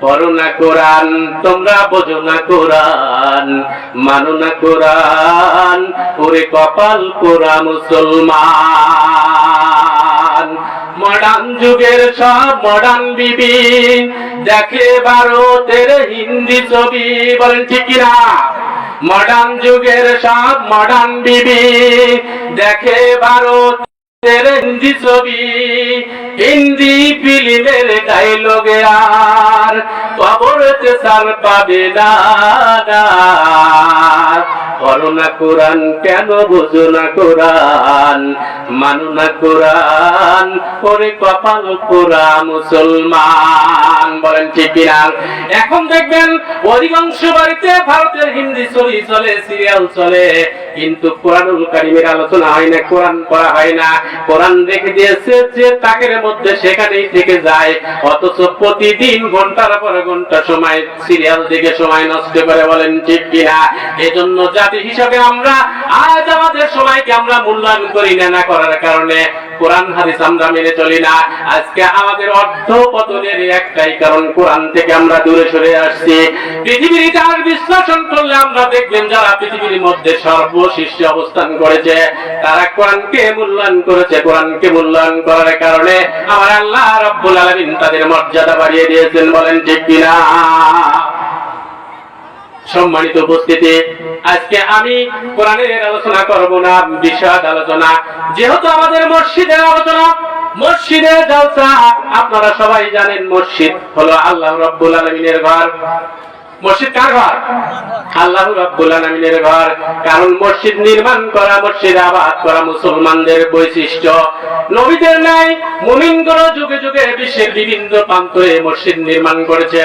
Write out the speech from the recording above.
পড়ো না কোরআন, তোমরা বোঝো না কোরআন, মানো না কোরআন, ওরে কপাল পোড়া মুসলমান। মডার্ন যুগের সব মডার্ন বিবি দেখে ভারতের হিন্দি ছবি, বলেন ঠিক কিনা? মডার্ন যুগের সব মডার্ন বিবি দেখে ভারতের হিন্দি ছবি, হিন্দি ফিল্মের ডায়লগে আর কবরতে সার পাবে না। পড়ো না কোরআন, কেন বুঝো না কোরআন, মানো না কোরআন, ওরে কপাল পোড়া মুসলমান। বলেন ঠিক কিনা? এখন দেখবেন অধিকাংশ বাড়িতে ভারতের হিন্দি ছবি চলে, সিরিয়াল চলে, কিন্তু কোরআনুল কারীমের আলোচনা হয় না, কোরআন পড়া হয় না। কোরআন রেখে দিয়েছে যে তাকের মধ্যে, সেখানেই থেকে যায়, অথচ প্রতিদিন ঘন্টার পর ঘন্টা সময় সিরিয়াল দিকে সময় নষ্ট করে। বলেন ঠিক কিনা? এজন্য জাতি হিসাবে আমরা আজ আমাদের সময়কে আমরা মূল্যায়ন করি না, না করার কারণে কোরআন হাদিস আমরা মেনে চলি না। আজকে আমাদের অধঃপতনের একটাই কারণ, কোরআন থেকে আমরা দূরে সরে আসছি। পৃথিবীর ইতিহাস বিশ্লেষণ করলে আমরা দেখবেন যারা পৃথিবীর মধ্যে সর্বশীর্ষে অবস্থান করেছে তারা কোরআনকে মূল্যায়ন করেছে। কোরআনকে মূল্যায়ন করার কারণে আমার আল্লাহ রাব্বুল আলামিন তাদের মর্যাদা বাড়িয়ে দিয়েছেন। বলেন ঠিক কিনা? সম্মানিত উপস্থিতি, আজকে আমি কোরআনের আলোচনা করব না, বিশদ আলোচনা। যেহেতু আমাদের মসজিদের আলোচনা, মসজিদের জলসা, আপনারা সবাই জানেন মসজিদ হলো আল্লাহ রাব্বুল আলামিনের ঘর। মসজিদ কার ঘর? আল্লাহ রাব্বুল আলামিনের ঘর। কারণ মসজিদ নির্মাণ করা, মসজিদ আবাদ করা মুসলমানদের বৈশিষ্ট্য। নবীদের ন্যায় মুমিনগণ যুগে যুগে বিশ্বের বিভিন্ন প্রান্তে মসজিদ নির্মাণ করেছে।